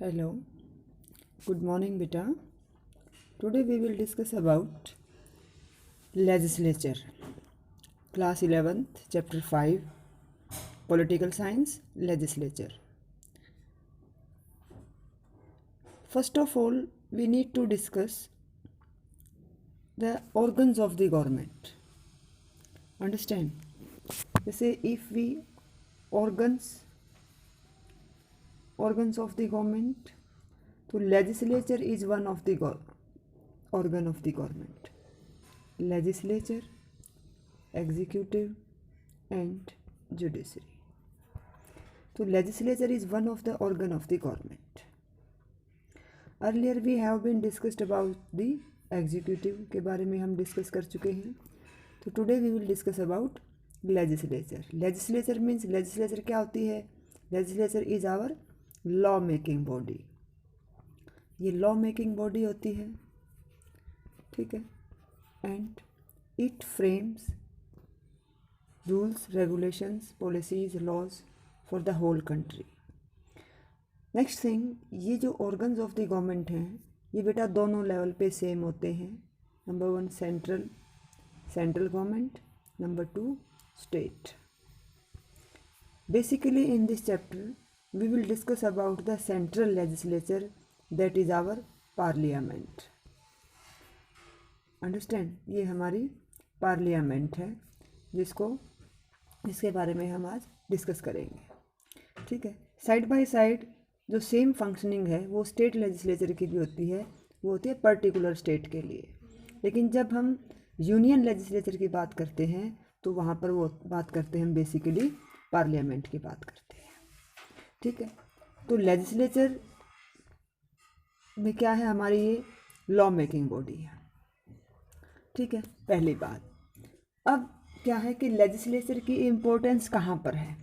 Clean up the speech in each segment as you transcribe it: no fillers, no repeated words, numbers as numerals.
Hello, good morning, beta. Today we will discuss about legislature, class 11th, chapter 5, political science, legislature. First of all, we need to discuss the organs of the government. Understand? जैसे if we organs of the government, तो legislature is one of the organ of the government. Legislature, executive and judiciary. So legislature is one of the organ of the government. Earlier we have been discussed about the executive के बारे में हम discuss कर चुके हैं. तो today we will discuss about legislature. Legislature means legislature क्या होती है? Legislature is our law making body. ये लॉ मेकिंग बॉडी होती है, ठीक है, and it frames rules, regulations, policies, laws for the whole country. Next thing, ये जो ऑर्गन्स ऑफ द गवर्नमेंट हैं ये बेटा दोनों लेवल पे सेम होते हैं. Number 1 central government, number 2 state. Basically in this chapter we will discuss about the central legislature, that is our parliament. Understand? ये हमारी पार्लियामेंट है जिसके बारे में हम आज डिस्कस करेंगे. ठीक है, साइड बाय साइड जो सेम फंक्शनिंग है वो स्टेट लेजिस्लेचर की भी होती है, वो होती है पर्टिकुलर स्टेट के लिए. लेकिन जब हम यूनियन लेजिस्लेचर की बात करते हैं तो वहाँ पर वो बात करते हैं हम बेसिकली पार्लियामेंट की बात करते हैं. ठीक है, तो लेजिस्लेचर में क्या है? हमारी ये लॉ मेकिंग बॉडी है. ठीक है, पहली बात. अब क्या है कि लेजिस्लेचर की इम्पोर्टेंस कहाँ पर है?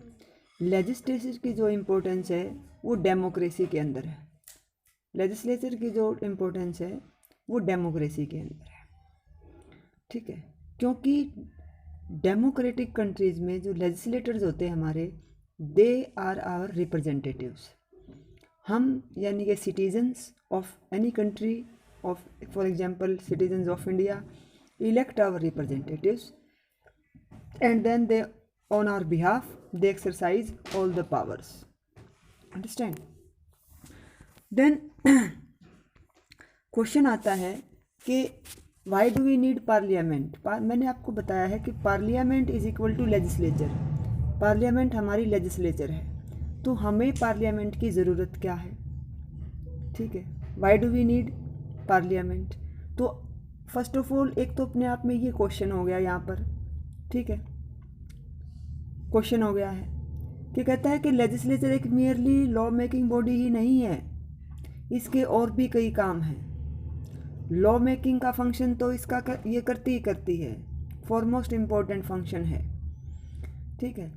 लेजिस्लेचर की जो इम्पोर्टेंस है वो डेमोक्रेसी के अंदर है. लेजिस्लेचर की जो इम्पोर्टेंस है वो डेमोक्रेसी के अंदर है. ठीक है, क्योंकि डेमोक्रेटिक कंट्रीज़ में जो लेजिस्लेटर्स होते हैं हमारे, दे आर आवर रिप्रेजेंटेटिव्स. हम यानी कि citizens of any country, of for example citizens of India elect our representatives and then they on our behalf they exercise all the powers. Understand? Then question आता है कि why do we need parliament? मैंने आपको बताया है कि parliament is equal to legislature. Parliament हमारी legislature है, तो हमें पार्लियामेंट की ज़रूरत क्या है? ठीक है, why do we need parliament? तो फर्स्ट ऑफ ऑल एक तो अपने आप में ये क्वेश्चन हो गया यहाँ पर. ठीक है, क्वेश्चन हो गया है कि कहता है कि लेजिस्लेचर एक मियरली लॉ मेकिंग बॉडी ही नहीं है, इसके और भी कई काम हैं. लॉ मेकिंग का फंक्शन तो इसका ये करती है, फॉरमोस्ट इम्पोर्टेंट फंक्शन है. ठीक है,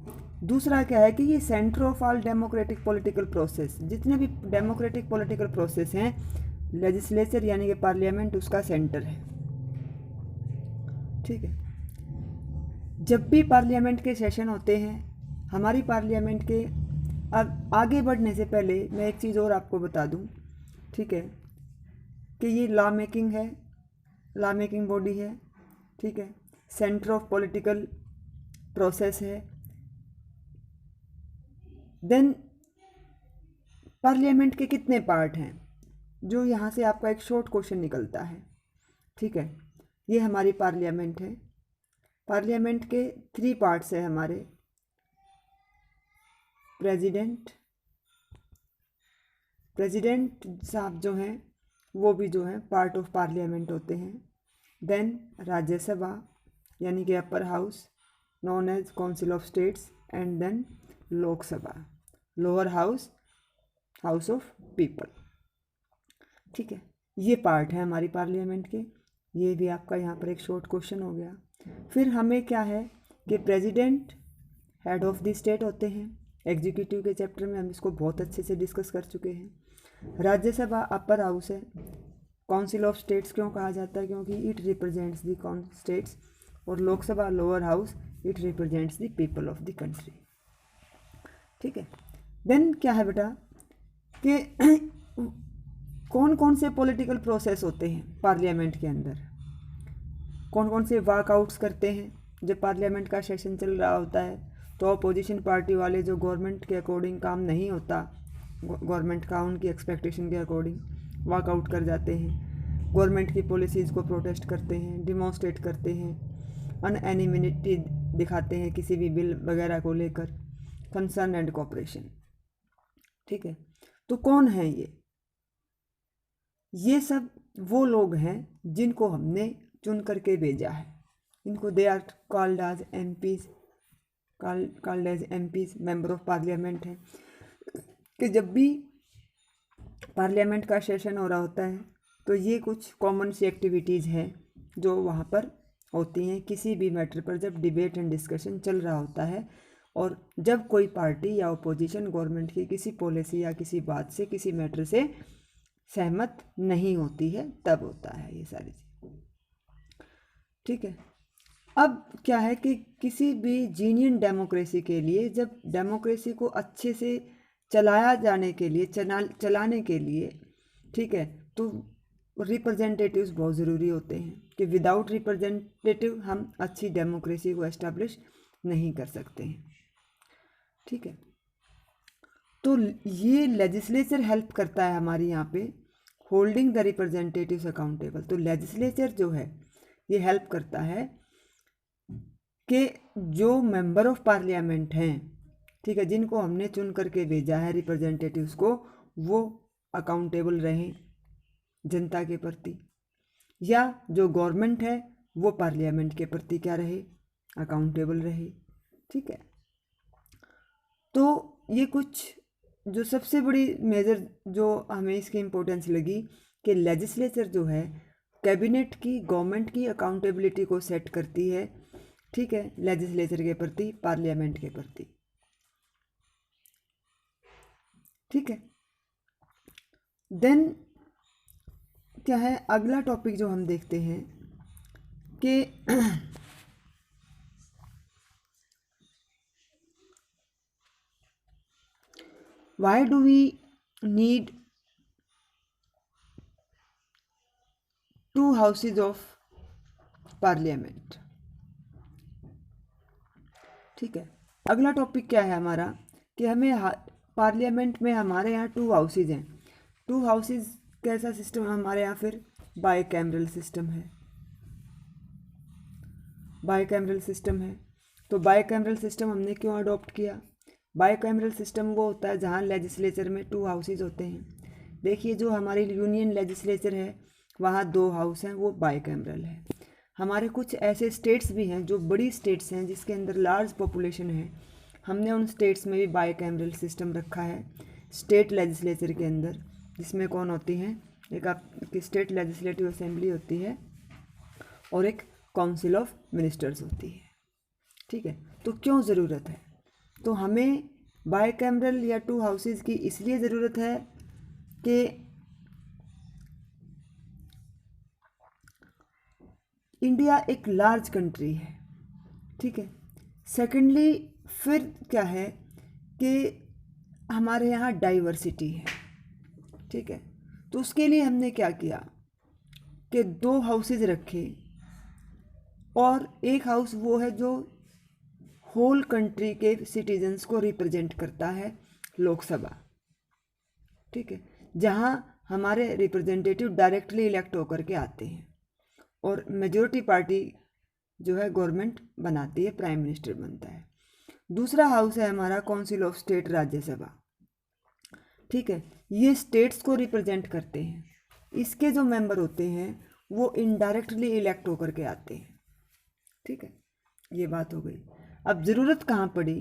दूसरा क्या है कि ये centre of all democratic political process. जितने भी डेमोक्रेटिक पॉलिटिकल प्रोसेस हैं, लेजिस्लेचर यानी कि पार्लियामेंट उसका सेंटर है. ठीक है, जब भी पार्लियामेंट के सेशन होते हैं हमारी पार्लियामेंट के, अब आगे बढ़ने से पहले मैं एक चीज़ और आपको बता दूं. ठीक है, कि ये लॉ मेकिंग बॉडी है. ठीक है, सेंटर ऑफ पॉलिटिकल प्रोसेस है. देन पार्लियामेंट के कितने पार्ट हैं, जो यहाँ से आपका एक शॉर्ट क्वेश्चन निकलता है. ठीक है, ये हमारी पार्लियामेंट है. पार्लियामेंट के 3 पार्ट्स है हमारे. प्रेसिडेंट साहब जो हैं वो भी जो हैं पार्ट ऑफ पार्लियामेंट होते हैं. देन राज्यसभा यानी कि upper house known as council of states, and then Lok Sabha lower house, house of people. ठीक है, ये पार्ट है हमारी पार्लियामेंट के. ये भी आपका यहाँ पर एक शॉर्ट क्वेश्चन हो गया. फिर हमें क्या है कि president head of the state होते हैं. एग्जीक्यूटिव के चैप्टर में हम इसको बहुत अच्छे से डिस्कस कर चुके हैं. राज्यसभा अपर हाउस है. काउंसिल ऑफ स्टेट्स क्यों कहा जाता है? क्योंकि इट रिप्रेजेंट्स द स्टेट्स. और Lok Sabha lower house, it represents the people of the country. ठीक है, देन क्या है बेटा कि कौन कौन से पॉलिटिकल प्रोसेस होते हैं पार्लियामेंट के अंदर, कौन कौन से वॉकआउट्स करते हैं जब पार्लियामेंट का सेशन चल रहा होता है। तो अपोजिशन पार्टी वाले जो गवर्नमेंट के अकॉर्डिंग काम नहीं होता गवर्नमेंट का, उनकी एक्सपेक्टेशन के अकॉर्डिंग वॉकआउट कर जाते हैं, गवर्नमेंट की पॉलिसीज़ को प्रोटेस्ट करते हैं, डिमॉन्स्ट्रेट करते हैं, अनएनिमिटी दिखाते हैं किसी भी बिल वगैरह को लेकर, कंसर्न एंड कोऑपरेशन। ठीक है, तो कौन है ये सब वो लोग हैं जिनको हमने चुन करके भेजा है। इनको they are called as MPs, called as MPs, member of parliament हैं। कि जब भी पार्लियामेंट का सेशन हो रहा होता है तो ये कुछ कॉमन सी एक्टिविटीज़ हैं जो वहाँ पर होती हैं किसी भी मैटर पर जब डिबेट एंड डिस्कशन चल रहा होता है, और जब कोई पार्टी या अपोजिशन गवर्नमेंट की किसी पॉलिसी या किसी बात से, किसी मैटर से सहमत नहीं होती है, तब होता है ये सारी चीज़। ठीक है, अब क्या है कि किसी भी जीनियन डेमोक्रेसी के लिए, जब डेमोक्रेसी को अच्छे से चलाया जाने के लिए, चलाने के लिए, ठीक है, तो रिप्रेजेंटेटिव्स बहुत ज़रूरी होते हैं कि विदाउट रिप्रेजेंटेटिव हम अच्छी डेमोक्रेसी को एस्टैब्लिश नहीं कर सकते हैं। ठीक है, तो ये लेजिस्लेचर हेल्प करता है हमारी यहाँ पे होल्डिंग द रिप्रेजेंटेटिव्स अकाउंटेबल। तो लेजिस्लेचर जो है ये हेल्प करता है कि जो मेंबर ऑफ पार्लियामेंट हैं, ठीक है, जिनको हमने चुन करके भेजा है रिप्रेजेंटेटिव्स को, वो अकाउंटेबल रहें जनता के प्रति, या जो गवर्नमेंट है वो पार्लियामेंट के प्रति क्या रहे, अकाउंटेबल रहे। ठीक है, तो ये कुछ जो सबसे बड़ी मेजर जो हमें इसकी इम्पोर्टेंस लगी कि लेजिस्लेचर जो है कैबिनेट की, गवर्नमेंट की अकाउंटेबिलिटी को सेट करती है। ठीक है, लेजिस्लेचर के प्रति, पार्लियामेंट के प्रति। ठीक है, देन क्या है अगला टॉपिक जो हम देखते हैं कि why do we need 2 houses of parliament. ठीक है, अगला टॉपिक क्या है हमारा कि हमें पार्लियामेंट में हमारे यहाँ 2 हाउसेज हैं। 2 हाउसेज कैसा सिस्टम हमारे यहाँ, फिर बाई कैमरल सिस्टम है, बाई कैमरल सिस्टम है। तो बाई कैमरल सिस्टम हमने क्यों अडॉप्ट किया? बाई कैमरल सिस्टम वो होता है जहाँ लेजिस्लेचर में 2 हाउसेज होते हैं। देखिए जो हमारी यूनियन लेजिस्लेचर है वहाँ 2 हाउस हैं, वो बाई कैमरल है। हमारे कुछ ऐसे स्टेट्स भी हैं जो बड़ी स्टेट्स हैं जिसके अंदर लार्ज पॉपुलेशन है, हमने उन स्टेट्स में भी बाई कैमरल सिस्टम रखा है स्टेट लेजिस्लेचर के अंदर, जिसमें कौन होती हैं, एक आपकी स्टेट लेजिस्लेटिव असेंबली होती है और एक काउंसिल ऑफ मिनिस्टर्स होती है। ठीक है, तो क्यों ज़रूरत है? तो हमें बाई कैमरल या 2 हाउसेज की इसलिए ज़रूरत है कि इंडिया एक लार्ज कंट्री है। ठीक है, सेकेंडली फिर क्या है कि हमारे यहाँ डाइवर्सिटी है। ठीक है, तो उसके लिए हमने क्या किया कि 2 हाउसेज रखे, और एक हाउस वो है जो होल कंट्री के सिटीजन्स को रिप्रेजेंट करता है, लोकसभा। ठीक है, जहाँ हमारे रिप्रेजेंटेटिव डायरेक्टली इलेक्ट होकर के आते हैं और मेजॉरिटी पार्टी जो है गवर्नमेंट बनाती है, प्राइम मिनिस्टर बनता है। दूसरा हाउस है हमारा काउंसिल ऑफ स्टेट, राज्यसभा। ठीक है, ये स्टेट्स को रिप्रेजेंट करते हैं, इसके जो मेंबर होते हैं वो इनडायरेक्टली इलेक्ट होकर के आते हैं। ठीक है, ये बात हो गई। अब ज़रूरत कहाँ पड़ी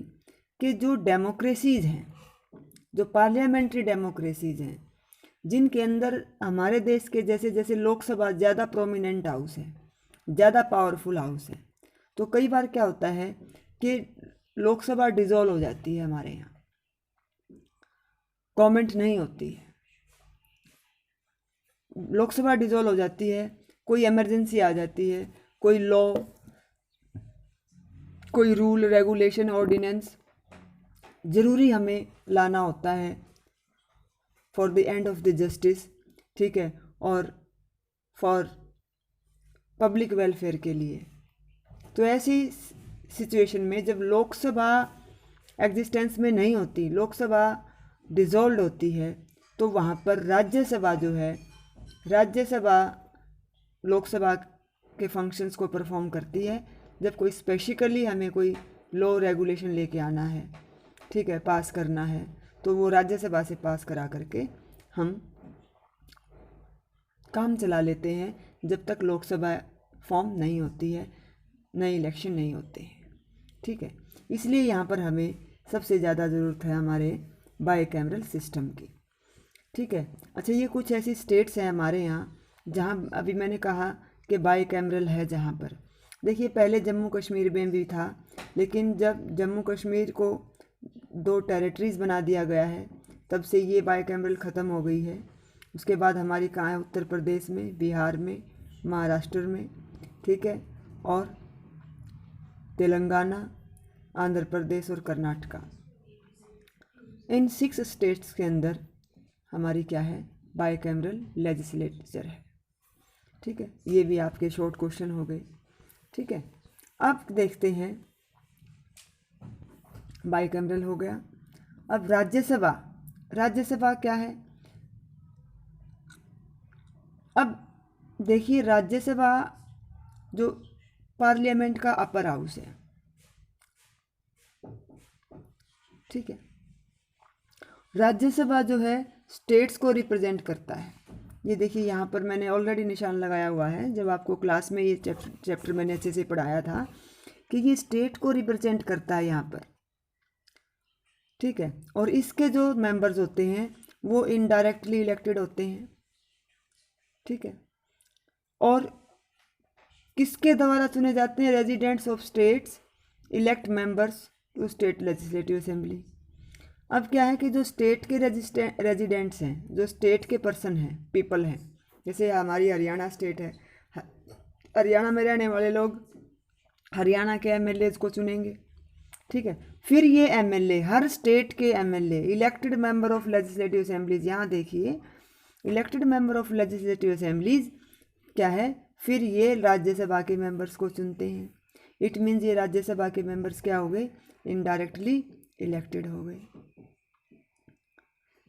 कि जो डेमोक्रेसीज़ हैं, जो पार्लियामेंट्री डेमोक्रेसीज़ हैं, जिनके अंदर हमारे देश के जैसे जैसे लोकसभा ज़्यादा प्रोमिनेंट हाउस है, ज़्यादा पावरफुल हाउस है, तो कई बार क्या होता है कि लोकसभा डिसॉल्व हो जाती है, हमारे यहाँ गवर्नमेंट नहीं होती है, लोकसभा डिसॉल्व हो जाती है, कोई इमरजेंसी आ जाती है, कोई लॉ, कोई रूल रेगुलेशन ऑर्डिनेंस ज़रूरी हमें लाना होता है for the end of the justice, ठीक है, और फॉर पब्लिक वेलफेयर के लिए। तो ऐसी सिचुएशन में जब लोकसभा एग्जिस्टेंस में नहीं होती, लोकसभा डिसॉल्व होती है, तो वहाँ पर राज्यसभा जो है, राज्यसभा लोकसभा के फंक्शंस को परफॉर्म करती है। जब कोई स्पेसिफिकली हमें कोई लॉ रेगुलेशन लेके आना है, ठीक है, पास करना है, तो वो राज्यसभा से पास करा करके हम काम चला लेते हैं, जब तक लोकसभा फॉर्म नहीं होती है, नए इलेक्शन नहीं होते हैं, ठीक है। इसलिए यहाँ पर हमें सबसे ज़्यादा ज़रूरत है हमारे बाईकैमरल सिस्टम की, ठीक है। अच्छा, ये कुछ ऐसी स्टेट्स हैं हमारे यहाँ जहाँ अभी मैंने कहा कि बाईकैमरल है, जहाँ पर देखिए पहले जम्मू कश्मीर में भी था, लेकिन जब जम्मू कश्मीर को 2 टेरिटरीज़ बना दिया गया है, तब से ये बाईकैमरल ख़त्म हो गई है। उसके बाद हमारी कहाँ है, उत्तर प्रदेश में, बिहार में, महाराष्ट्र में, ठीक है, और तेलंगाना, आंध्र प्रदेश और कर्नाटका। इन 6 स्टेट्स के अंदर हमारी क्या है, बाईकैमरल लेजिस्लेचर है, ठीक है। ये भी आपके शॉर्ट क्वेश्चन हो गए, ठीक है। अब देखते हैं, बाईकैमरल हो गया। अब राज्यसभा, राज्यसभा क्या है? अब देखिए राज्यसभा जो पार्लियामेंट का अपर हाउस है, ठीक है। राज्यसभा जो है स्टेट्स को रिप्रेजेंट करता है। ये देखिए यहाँ पर मैंने ऑलरेडी निशान लगाया हुआ है, जब आपको क्लास में ये चैप्टर मैंने अच्छे से पढ़ाया था कि ये स्टेट को रिप्रेजेंट करता है यहाँ पर, ठीक है। और इसके जो मेंबर्स होते हैं वो इनडायरेक्टली इलेक्टेड होते हैं, ठीक है। और किसके द्वारा चुने जाते हैं? Residents of states elect members to state legislative assembly. अब क्या है कि जो स्टेट के रेजिडेंट्स हैं, जो स्टेट के पर्सन हैं, पीपल हैं, जैसे हमारी हरियाणा स्टेट है, हरियाणा में रहने वाले लोग हरियाणा के एमएलएज को चुनेंगे, ठीक है। फिर ये एमएलए, हर स्टेट के MLA elected member of legislative assemblies, यहाँ देखिए elected member of legislative assemblies क्या है, फिर ये राज्यसभा के मेंबर्स को चुनते हैं। इट मीन्स ये राज्यसभा के मेंबर्स क्या हो गए, इनडायरेक्टली इलेक्टेड हो गए,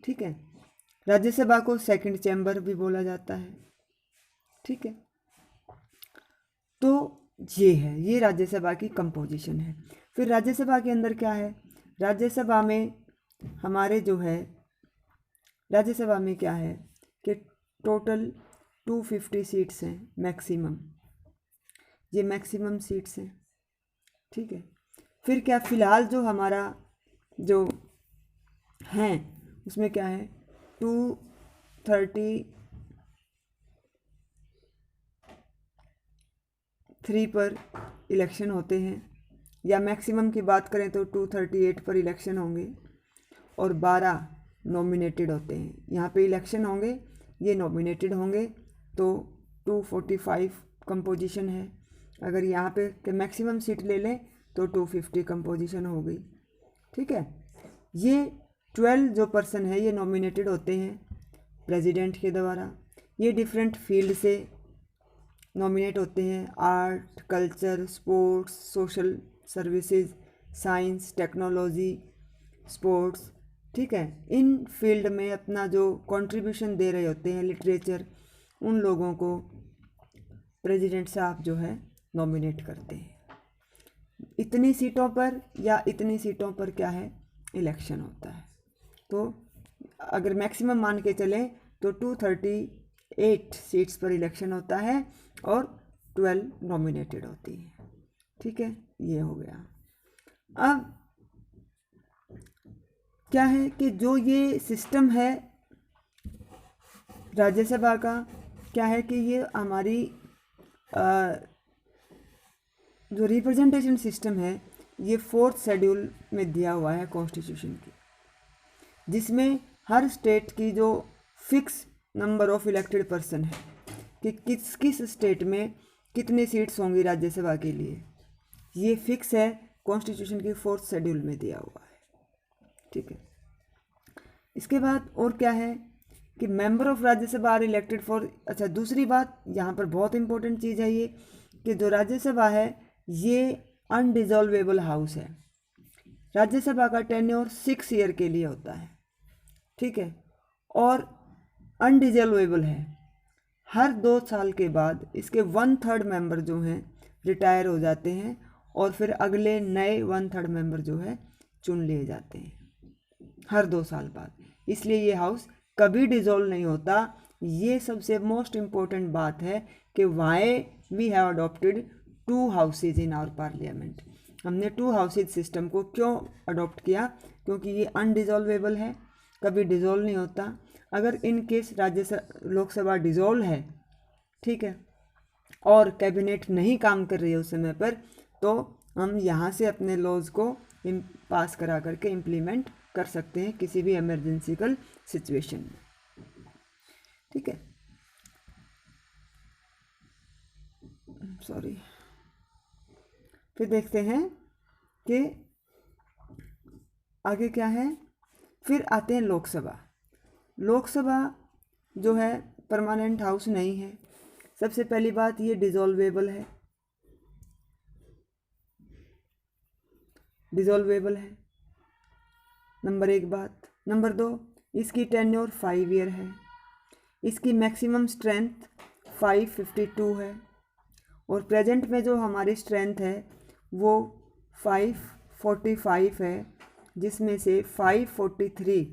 ठीक है। राज्यसभा को सेकंड चैम्बर भी बोला जाता है, ठीक है। तो ये है, ये राज्यसभा की कंपोजिशन है। फिर राज्यसभा के अंदर क्या है, राज्यसभा में हमारे जो है, राज्यसभा में क्या है कि टोटल 250 सीट्स हैं मैक्सिमम, ये मैक्सिमम सीट्स हैं, ठीक है। फिर क्या, फिलहाल जो हमारा जो हैं उसमें क्या है, 233 पर इलेक्शन होते हैं, या मैक्सिमम की बात करें तो 238 पर इलेक्शन होंगे, और 12 नॉमिनेटेड होते हैं। यहाँ पे इलेक्शन होंगे, ये नॉमिनेटेड होंगे, तो 245 कंपोजिशन है। अगर यहाँ पे के मैक्सिमम सीट ले लें तो 250 कंपोजिशन हो गई, ठीक है। ये 12 जो पर्सन है ये नॉमिनेटेड होते हैं प्रेसिडेंट के द्वारा। ये डिफरेंट फील्ड से नॉमिनेट होते हैं, art, culture, sports, social services, science, technology, sports, ठीक है। इन फील्ड में अपना जो कंट्रीब्यूशन दे रहे होते हैं, लिटरेचर, उन लोगों को प्रेसिडेंट साहब जो है नॉमिनेट करते हैं। इतनी सीटों पर या इतनी सीटों पर क्या है, इलेक्शन होता है। तो अगर मैक्सिमम मान के चलें तो 238 सीट्स पर इलेक्शन होता है और 12 नॉमिनेटेड होती हैं, ठीक है। ये हो गया। अब क्या है कि जो ये सिस्टम है राज्यसभा का, क्या है कि ये हमारी जो रिप्रेजेंटेशन सिस्टम है ये 4th शेड्यूल में दिया हुआ है कॉन्स्टिट्यूशन की, जिसमें हर स्टेट की जो fix number of elected person है कि किस किस स्टेट में कितनी सीट्स होंगी राज्यसभा के लिए, ये फिक्स है कॉन्स्टिट्यूशन की 4th शेड्यूल में दिया हुआ है, ठीक है। इसके बाद और क्या है कि member of Rajya Sabha are elected for, अच्छा दूसरी बात यहाँ पर बहुत इंपॉर्टेंट चीज़ है ये कि जो राज्यसभा है ये अनडिजॉल्वेबल हाउस है। राज्यसभा का टेन्योर 6 ईयर के लिए होता है, ठीक है, और अनडिजॉल्वेबल है। हर 2 साल के बाद इसके 1/3 मेंबर जो हैं रिटायर हो जाते हैं और फिर अगले नए 1/3 मेंबर जो है चुन लिए जाते हैं हर 2 साल बाद। इसलिए ये हाउस कभी डिजोल्व नहीं होता। ये सबसे मोस्ट इम्पोर्टेंट बात है कि why we have adopted 2 houses in our parliament. हमने 2 हाउसेज सिस्टम को क्यों अडॉप्ट किया? क्योंकि ये अनडिजॉल्वेबल है, कभी डिजोल्व नहीं होता। अगर इन केस लोकसभा डिजोल्व है, ठीक है, और कैबिनेट नहीं काम कर रही है उस समय पर, तो हम यहाँ से अपने लॉज को पास करा करके इम्प्लीमेंट कर सकते हैं किसी भी इमरजेंसिकल सिचुएशन में, ठीक है। सॉरी, फिर देखते हैं कि आगे क्या है। फिर आते हैं लोकसभा। लोकसभा जो है परमानेंट हाउस नहीं है। सबसे पहली बात, ये डिजॉल्वेबल है, डिजॉल्वेबल है, नंबर 1 बात। नंबर 2, इसकी टेन्योर 5 ईयर है। इसकी मैक्सिमम स्ट्रेंथ 552 है और प्रेजेंट में जो हमारी स्ट्रेंथ है वो 545 है, जिसमें से 543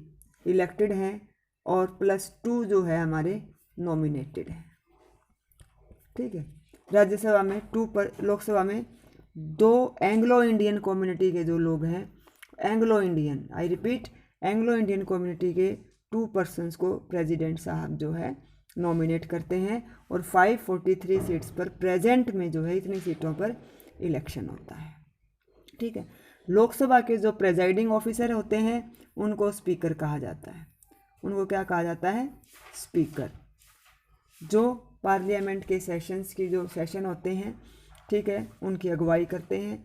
इलेक्टेड हैं और +2 जो है हमारे नॉमिनेटेड हैं, ठीक है। राज्यसभा में 2 पर, लोकसभा में 2 एंग्लो इंडियन कम्युनिटी के जो लोग हैं, Anglo Indian, I repeat, Anglo Indian community के 2 पर्सन्स को प्रेसिडेंट साहब जो है नॉमिनेट करते हैं और 543 सीट्स पर प्रेजेंट में जो है इतनी सीटों पर इलेक्शन होता है, ठीक है। लोकसभा के जो प्रेजाइडिंग ऑफिसर होते हैं उनको स्पीकर कहा जाता है। उनको क्या कहा जाता है? स्पीकर। जो पार्लियामेंट के सेशंस की जो सेशन होते हैं, ठीक है, उनकी अगुवाई करते हैं,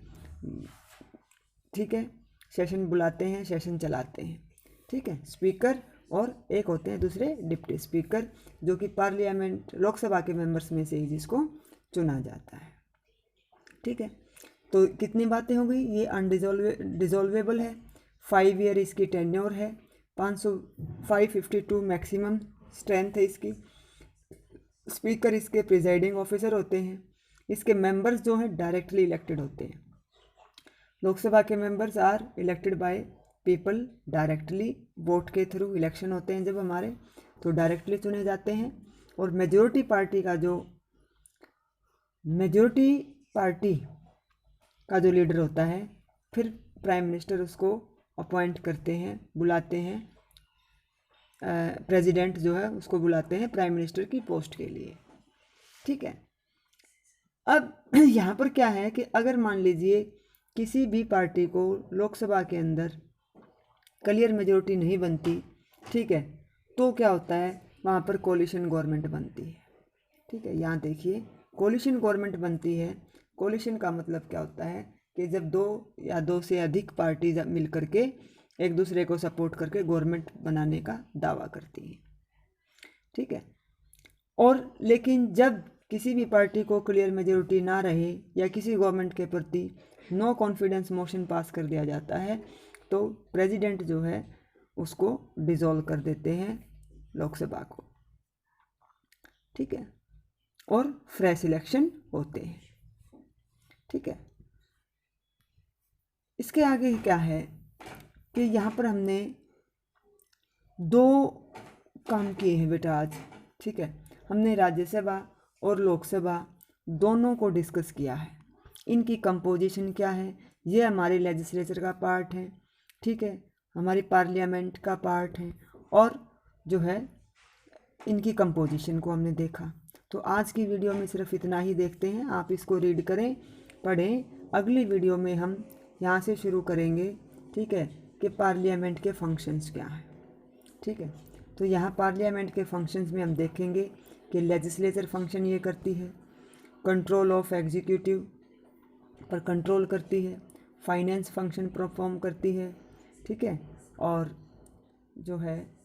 ठीक है, सेशन बुलाते हैं, सेशन चलाते हैं, ठीक है, स्पीकर। और एक होते हैं दूसरे डिप्टी स्पीकर, जो कि पार्लियामेंट लोकसभा के मेंबर्स में से ही जिसको चुना जाता है, ठीक है। तो कितनी बातें हो गई? ये डिजॉल्वेबल है, 5 ईयर इसकी टेन्योर है, 552 मैक्सिमम स्ट्रेंथ है इसकी। स्पीकर इसके प्रिजाइडिंग ऑफिसर होते हैं। इसके मेंबर्स जो हैं डायरेक्टली इलेक्टेड होते हैं। लोकसभा के members are elected by people directly, vote के थ्रू इलेक्शन होते हैं जब हमारे, तो डायरेक्टली चुने जाते हैं। और मेजॉरिटी पार्टी का जो लीडर होता है, फिर प्राइम मिनिस्टर उसको अपॉइंट करते हैं, बुलाते हैं, प्रेसिडेंट जो है उसको बुलाते हैं प्राइम मिनिस्टर की पोस्ट के लिए, ठीक है। अब यहाँ पर क्या है कि अगर मान लीजिए किसी भी पार्टी को लोकसभा के अंदर क्लियर मेजॉरिटी नहीं बनती, ठीक है, तो क्या होता है, वहाँ पर कोलिशन गवर्नमेंट बनती है, ठीक है। यहाँ देखिए, कोलिशन गवर्नमेंट बनती है। कोलिशन का मतलब क्या होता है कि जब 2 या 2 से अधिक पार्टी मिल करके एक दूसरे को सपोर्ट करके गवर्नमेंट बनाने का दावा करती है, ठीक है। और लेकिन जब किसी भी पार्टी को क्लियर मेजॉरिटी ना रहे या किसी गवर्नमेंट के प्रति नो कॉन्फिडेंस मोशन पास कर दिया जाता है, तो प्रेसिडेंट जो है उसको डिसॉल्व कर देते हैं लोकसभा को, ठीक है, और फ्रेश इलेक्शन होते हैं, ठीक है। इसके आगे क्या है कि यहाँ पर हमने 2 काम किए हैं बेटा आज, ठीक है। हमने राज्यसभा और लोकसभा दोनों को डिस्कस किया है। इनकी कंपोजिशन क्या है, ये हमारे लेजिस्लेचर का पार्ट है, ठीक है, हमारी पार्लियामेंट का पार्ट है, और जो है इनकी कंपोजिशन को हमने देखा। तो आज की वीडियो में सिर्फ इतना ही देखते हैं। आप इसको रीड करें, पढ़ें। अगली वीडियो में हम यहाँ से शुरू करेंगे, ठीक है, कि पार्लियामेंट के फंक्शंस क्या हैं, ठीक है। तो यहाँ पार्लियामेंट के फंक्शंस में हम देखेंगे कि लेजिस्लेचर फंक्शन ये करती है, कंट्रोल ऑफ एग्जीक्यूटिव पर कंट्रोल करती है, फाइनेंस फंक्शन परफॉर्म करती है, ठीक है, और जो है